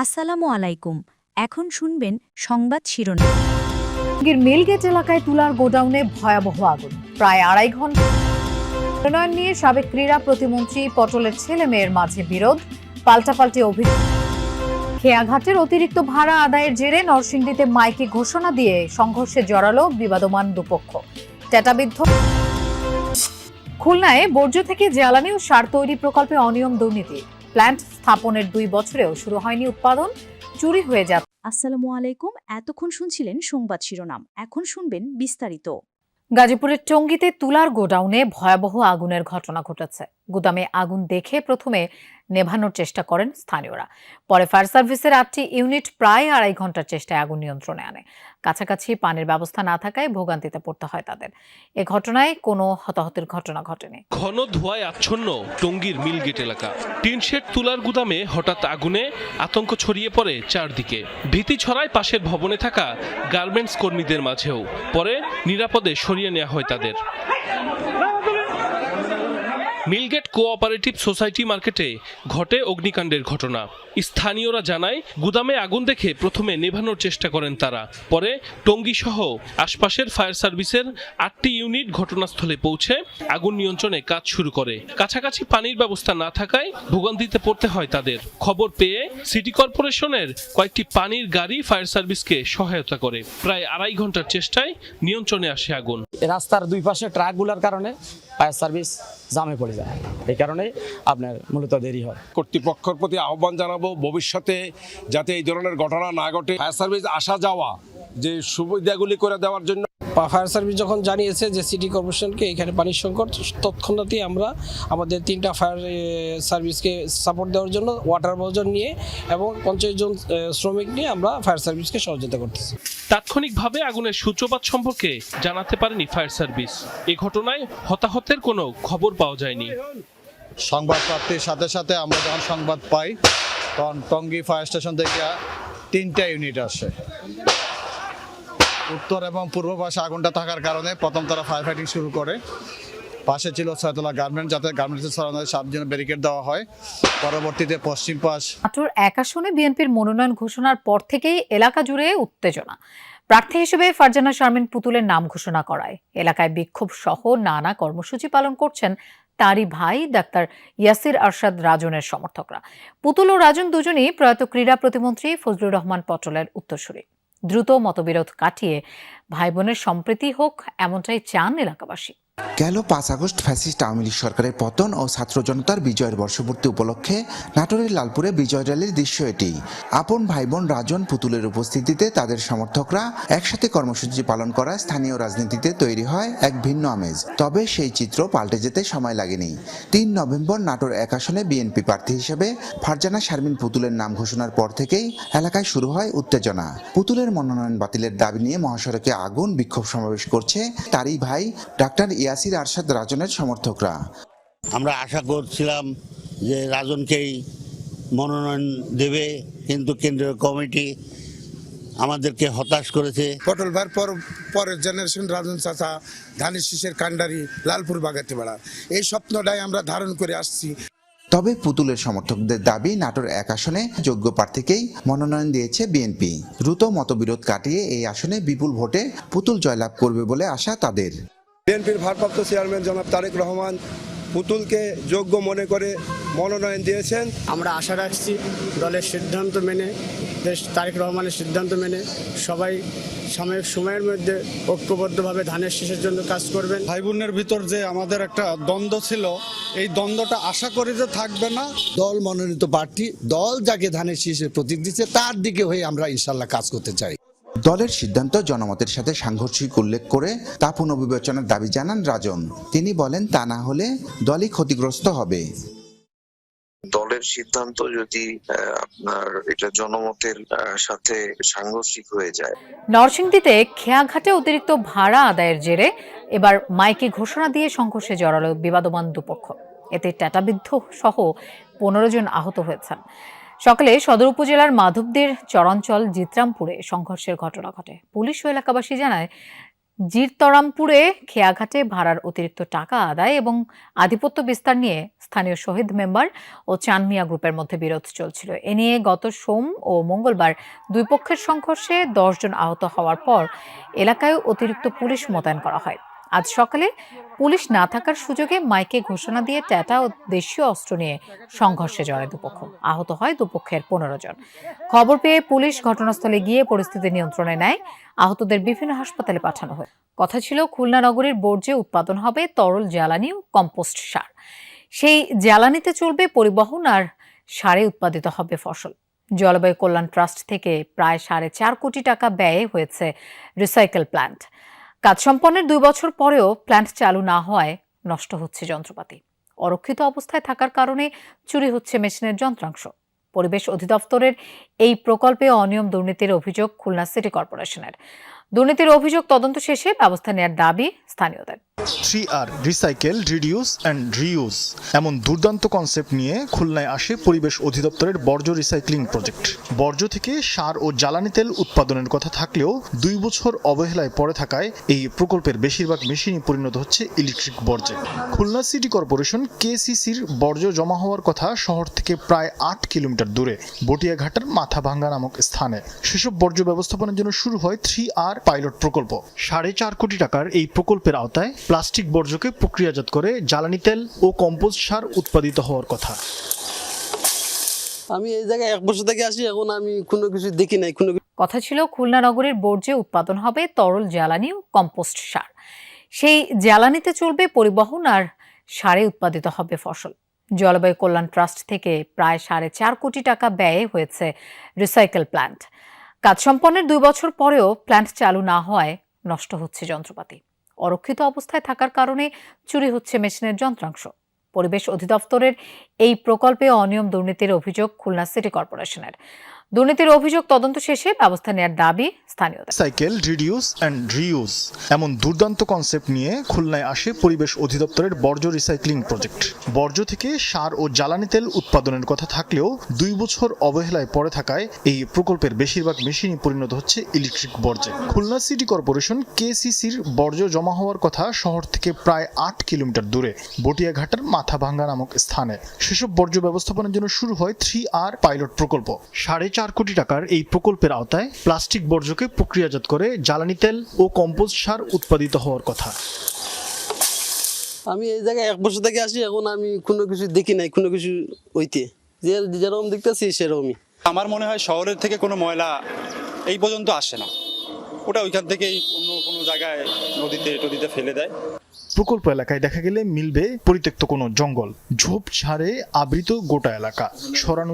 আসসালামু আলাইকুম। এখন শুনবেন সংবাদ শিরোনাম। মিলগেট এলাকায় তুলার গোডাউনে ভয়াবহ আগুন, প্রায় 2.5 ঘন্টা। উন্নয়ন নিয়ে সাবেক ক্রীড়া প্রতিমন্ত্রী পটলের ছেলে মেয়ের মাঝে বিরোধ, পাল্টাপাল্টি অভিযোগ। খেয়াঘাটের অতিরিক্ত ভাড়া আদায়ের জেরে নরসিংদীতে মাইকে ঘোষণা দিয়ে সংঘর্ষে জড়ালো বিবাদমান দুপক্ষ। টেটাবিদ্ধ। খুলনায় বর্জ্য থেকে জ্বালানি ও সার তৈরি প্রকল্পে অনিয়ম দুর্নীতি, প্ল্যান্ট স্থাপনের 2 বছরেও শুরু হয়নি উৎপাদন, চুরি হয়ে যাচ্ছে। আসসালামু আলাইকুম। এতক্ষণ শুনছিলেন সংবাদ শিরোনাম, এখন শুনবেন বিস্তারিত। গাজীপুরের টঙ্গীতে তুলার গোডাউনে ভয়াবহ আগুনের ঘটনা ঘটেছে। গুদামে আগুন দেখে প্রথমে নেভানোর চেষ্টা করেন স্থানীয়রা, পরে ফায়ার সার্ভিসের 8টি ইউনিট প্রায় 2.5 ঘন্টার চেষ্টায় আগুন নিয়ন্ত্রণে আনে। কাছাকাছি পানির ব্যবস্থা না থাকায় ভোগান্তিতে পড়তে হয় তাদের। এ ঘটনায় কোনো হতাহতের ঘটনা ঘটেনি। ঘন ধোঁয়ায় আচ্ছন্ন টঙ্গীর মিলগেট এলাকা। টিনশেড তুলার গুদামে হঠাৎ আগুনে আতঙ্ক ছড়িয়ে পড়ে চারদিকে। ভীতি ছড়ায় পাশের ভবনে থাকা গার্মেন্টস কর্মীদের মাঝেও। পরে নিরাপদে সরিয়ে নেওয়া হয় তাদের। মিলগেট কোঅপারেটিভ সোসাইটি মার্কেটে ঘটে অগ্নিকাণ্ডের ঘটনা। স্থানীয়রা জানায়, গুদামে আগুন দেখে প্রথমে নেভানোর চেষ্টা করেন তারা, পরে টঙ্গী সহ আশপাশের ফায়ার সার্ভিসের 8টি ইউনিট ঘটনাস্থলে পৌঁছে আগুন নিয়ন্ত্রণে কাজ শুরু করে। কাছাকাছি পানির ব্যবস্থা না থাকায় ভোগান্তিতে পড়তে হয় তাদের। খবর পেয়ে সিটি কর্পোরেশনের কয়েকটি পানির গাড়ি ফায়ার সার্ভিসকে সহায়তা করে। প্রায় 2.5 ঘন্টার চেষ্টায় নিয়ন্ত্রণে আসে আগুন। রাস্তার দুই পাশে ট্রাকগুলোর কারণে ফায়ার সার্ভিস জামে পড়ে যায়, এই কারণে আপনার মূলত দেরি হয়। কর্তৃপক্ষের প্রতি আহ্বান জানাবো, ভবিষ্যতে যাতে এই ধরনের ঘটনা না ঘটে, ফায়ার সার্ভিস আসা যাওয়া যে সুবিধাগুলি করে দেওয়ার জন্য। ফায়ার সার্ভিস যখন জানিয়েছে যে সিটি কর্পোরেশনকে এখানে পানির সংকট, তৎক্ষণাৎই আমরা আমাদের 3টা ফায়ার সার্ভিসকে সাপোর্ট দেওয়ার জন্য ওয়াটার বর্জন নিয়ে এবং 50 জন শ্রমিক নিয়ে আমরা ফায়ার সার্ভিসকে সহযোগিতা করতেছি। তাৎক্ষণিকভাবে আগুনের সূত্রপাত সম্পর্কে জানাতে পারেনি ফায়ার সার্ভিস। এই ঘটনায় হতাহতের কোনো খবর পাওয়া যায়নি। সংবাদ প্রাপ্তির সাথে সাথে আমরা যখন সংবাদ পাই তখন টঙ্গী ফায়ার স্টেশন থেকে 3টা ইউনিট আসে। উত্তর এবং পূর্ব পাশে আগুনটা থাকার কারণে প্রথম তারা ফায়ার ফাইটিং শুরু করে। পাশে ছিল ছয়তলা গার্মেন্টস, যাতে গার্মেন্টসের সরানোর 7 জন ব্যারিকেড দেওয়া হয়। পরবর্তীতে পশ্চিম পাশ। নাটোর 1 আসনে বিএনপির মনোনয়ন ঘোষণার পর থেকেই এলাকা জুড়ে উত্তেজনা। প্রার্থী হিসেবে ফারজানা শারমিন পুতুলের নাম ঘোষণা করায় এলাকায় বিক্ষোভ সহ নানা কর্মসূচি পালন করছেন তারই ভাই ডাক্তার ইয়াসির আরশাদ রাজনের সমর্থকরা। পুতুল ও রাজন দুজনই প্রয়াত ক্রীড়া প্রতিমন্ত্রী ফজলুর রহমান পটলের উত্তরসূরি। দ্রুত মতবিরোধ কাটিয়ে ভাই বোনের সম্প্রীতি হোক, এমনটাই চান এলাকাবাসী। গেল 5 আগস্ট ফ্যাসিস্ট আওয়ামী লীগ সরকারের পতন ও ছাত্র জনতার বিজয়ের বর্ষপূর্তি উপলক্ষে নাটোরের লালপুরে বিজয় র্যালির দৃশ্য এটি। আপন ভাই বোন রাজন পুতুলের উপস্থিতিতে তাদের সমর্থকরা একসাথে কর্মসূচি পালন করা স্থানীয় রাজনীতিতে তৈরি হয় এক ভিন্ন আমেজ। তবে সেই চিত্র পাল্টে যেতে সময় লাগেনি। 3 নভেম্বর নাটোর 1 আসনে বিএনপি প্রার্থী হিসেবে ফারজানা শারমিন পুতুলের নাম ঘোষণার পর থেকেই এলাকায় শুরু হয় উত্তেজনা। পুতুলের মনোনয়ন বাতিলের দাবি নিয়ে মহাসড়কে আগুন বিক্ষোভ সমাবেশ করছে তারই ভাই ডাক্তার ইয়াসির আরশাদ রাজনের সমর্থকরা। আমরা আশা করছিলাম যে রাজনকেই মনোনয়ন দেবে, কিন্তু কেন্দ্রীয় কমিটি আমাদেরকে হতাশ করেছে। পটল ভাইয়ের পরের জেনারেশন রাজন চাচা, ধানের শীষের কান্ডারি, লালপুর বাগাতিপাড়া, এই স্বপ্নটাই আমরা ধারণ করে আসছি। তবে পুতুলের সমর্থকদের দাবি, নাটোর 1 আসনে যোগ্য প্রার্থীকেই মনোনয়ন দিয়েছে বিএনপি। দ্রুত মতবিরোধ কাটিয়ে এই আসনে বিপুল ভোটে পুতুল জয়লাভ করবে বলে আশা তাদের। বিএনপির ভারপ্রাপ্ত চেয়ারম্যান জনাব তারেক রহমান পুতুলকে যোগ্য মনে করে মনোনয়ন দিয়েছেন। আমরা আশা রাখছি দলের সিদ্ধান্ত মেনে, তারেক রহমানের সিদ্ধান্ত মেনে সবাই সাময়িক সময়ের মধ্যে ঐক্যবদ্ধভাবে ধানের শীষের জন্য কাজ করবেন। ভাই বোনের ভিতর যে আমাদের একটা দ্বন্দ্ব ছিল, এই দ্বন্দ্বটা আশা করি যে থাকবে না। দল মনোনীত প্রার্থী, দল যাকে ধানের শীষের প্রতীক দিচ্ছে তার দিকে হয়ে আমরা ইনশাল্লাহ কাজ করতে চাই। দলের সিদ্ধান্ত জনমতের সাথে সাংঘর্ষিক উল্লেখ করে তা পুনর্বিবেচনার দাবি জানান রাজন। তিনি বলেন, তা না হলে দলই ক্ষতিগ্রস্ত হবে। দলের সিদ্ধান্ত যদি আপনার এটা জনমতের সাথে সাংঘর্ষিক হয়ে যায়। নরসিংদীতে খেয়াঘাটে অতিরিক্ত ভাড়া আদায়ের জেরে এবার মাইকে ঘোষণা দিয়ে সংঘর্ষে জড়ালো বিবাদমান দুপক্ষ। এতে টেটাবিদ্ধ সহ 15 জন আহত হয়েছেন। সকালে সদর উপজেলার মাধবদের চরাঞ্চল জিত্রামপুরে সংঘর্ষের ঘটনা ঘটে। পুলিশ ও এলাকাবাসী জানায়, জিরতরামপুরে খেয়াঘাটে ভাড়ার অতিরিক্ত টাকা আদায় এবং আধিপত্য বিস্তার নিয়ে স্থানীয় শহীদ মেম্বার ও চানমিয়া গ্রুপের মধ্যে বিরোধ চলছিল। এ নিয়ে গত সোম ও মঙ্গলবার দুই পক্ষের সংঘর্ষে 10 জন আহত হওয়ার পর এলাকায় অতিরিক্ত পুলিশ মোতায়েন করা হয়। আজ সকালে পুলিশ না থাকার সুযোগে মাইকে ঘোষণা দিয়ে ট্যাটা ও দেশীয় অস্ত্র নিয়ে সংঘর্ষে জড়ায় দুপক্ষ। আহত হয় দুপক্ষের 15 জন। খবর পেয়ে পুলিশ ঘটনাস্থলে গিয়ে পরিস্থিতি নিয়ন্ত্রণে নেয়। আহতদের বিভিন্ন হাসপাতালে পাঠানো হয়। কথা ছিল খুলনা নগরীর বর্জ্যে উৎপাদন হবে তরল জ্বালানি ও কম্পোস্ট সার। সেই জ্বালানিতে চলবে পরিবহন আর সারে উৎপাদিত হবে ফসল। জলবায়ু কল্যাণ ট্রাস্ট থেকে প্রায় 4.5 কোটি টাকা ব্যয়ে হয়েছে রিসাইকেল প্ল্যান্ট। কাজ সম্পন্নের 2 বছর পরেও প্ল্যান্ট চালু না হওয়ায় নষ্ট হচ্ছে যন্ত্রপাতি। অরক্ষিত অবস্থায় থাকার কারণে চুরি হচ্ছে মেশিনের যন্ত্রাংশ। পরিবেশ অধিদপ্তরের এই প্রকল্পে অনিয়ম দুর্নীতির অভিযোগ খুলনা সিটি কর্পোরেশনের। দুর্নীতির অভিযোগ তদন্ত শেষে ব্যবস্থা নেওয়ার দাবি স্থানীয়দের। 3R recycle, reduce and reuse এমন দুর্দান্ত কনসেপ্ট নিয়ে খুলনায় আসে পরিবেশ অধিদপ্তরের বর্জ্য রিসাইক্লিং প্রজেক্ট। বর্জ্য থেকে সার ও জ্বালানি তেল উৎপাদনের কথা থাকলেও 2 বছর অবহেলায় পড়ে থাকায় এই প্রকল্পের বেশিরভাগ মেশিনই পরিণত হচ্ছে ইলেকট্রিক বর্জ্যে। খুলনা সিটি কর্পোরেশন কেসিসির বর্জ্য জমা হওয়ার কথা শহর থেকে প্রায় 8 কিলোমিটার দূরে বটিয়াঘাটার মাথাভাঙ্গা নামক স্থানে। সেসব বর্জ্য ব্যবস্থাপনার জন্য শুরু হয় 3R পাইলট প্রকল্প। 4.5 কোটি টাকার এই প্রকল্পের আওতায় প্লাস্টিক বর্জ্যকে প্রক্রিয়াজাত করে জ্বালানি তেল ও কম্পোস্ট সার উৎপাদিত হওয়ার কথা। আমি এই জায়গায় 1 বছর থেকে আসি, এখন আমি কোনো কিছু দেখি নাই। কথা ছিল খুলনা নগরীর বর্জ্যে উৎপাদন হবে তরল জ্বালানি ও কম্পোস্ট সার। সেই জ্বালানিতে চলবে পরিবহন আর সারে উৎপাদিত হবে ফসল। জলবায়ু কল্যাণ ট্রাস্ট থেকে প্রায় 4.5 কোটি টাকা ব্যয়ে হয়েছে রিসাইকেল প্ল্যান্ট। কাজ সম্পন্নের 2 বছর পরেও প্ল্যান্ট চালু না হওয়ায় নষ্ট হচ্ছে যন্ত্রপাতি। অরক্ষিত অবস্থায় থাকার কারণে চুরি হচ্ছে মেশিনের যন্ত্রাংশ। পরিবেশ অধিদপ্তরের এই প্রকল্পে অনিয়ম দুর্নীতির অভিযোগ খুলনা সিটি কর্পোরেশনের। দুর্নীতির অভিযোগ তদন্ত শেষে ব্যবস্থা নেওয়ার দাবি স্থানীয়দের। সাইকেল, রিডিউস অ্যান্ড রিইউজ এমন দুর্দান্ত কনসেপ্ট নিয়ে খুলনায় আসে পরিবেশ অধিদপ্তরের বর্জ্য রিসাইক্লিং প্রজেক্ট। বর্জ্য থেকে সার ও জ্বালানি তেল উৎপাদনের কথা থাকলেও 2 বছর অবহেলায় পড়ে থাকায় এই প্রকল্পের বেশিরভাগ মেশিনই পরিণত হচ্ছে ইলেকট্রিক বর্জ্যে। খুলনা সিটি কর্পোরেশন কেসিসির বর্জ্য জমা হওয়ার কথা শহর থেকে প্রায় 8 কিলোমিটার দূরে বটিয়াঘাটার মাথাভাঙ্গা নামক স্থানে। সেসব বর্জ্য ব্যবস্থাপনার জন্য শুরু হয় 3R পাইলট প্রকল্প। 4.5 কোটি টাকার এই প্রকল্পের আওতায় প্লাস্টিক বর্জ্যকে প্রক্রিয়াজাত করে জ্বালানি তেল ও কম্পোস্ট সার উৎপাদিত হওয়ার কথা। আমি এই জায়গায় 1 বছর থেকে আসি, এখন আমি কোনো কিছু দেখি নাই। কোনো কিছু হইতে যেরকম দেখতেছি সেরকমই। আমার মনে হয় শহরের থেকে কোনো ময়লা এই পর্যন্ত আসে না, ওটা ওইখান থেকেই অন্য কোনো জায়গায় নদীতে ফেলে দেয়। প্রকল্প এলাকায় দেখা গেলে মিলবে পরিত্যক্ত কোনো জঙ্গল, ঝোপঝাড়ে আবৃত গোটা এলাকা। সরানো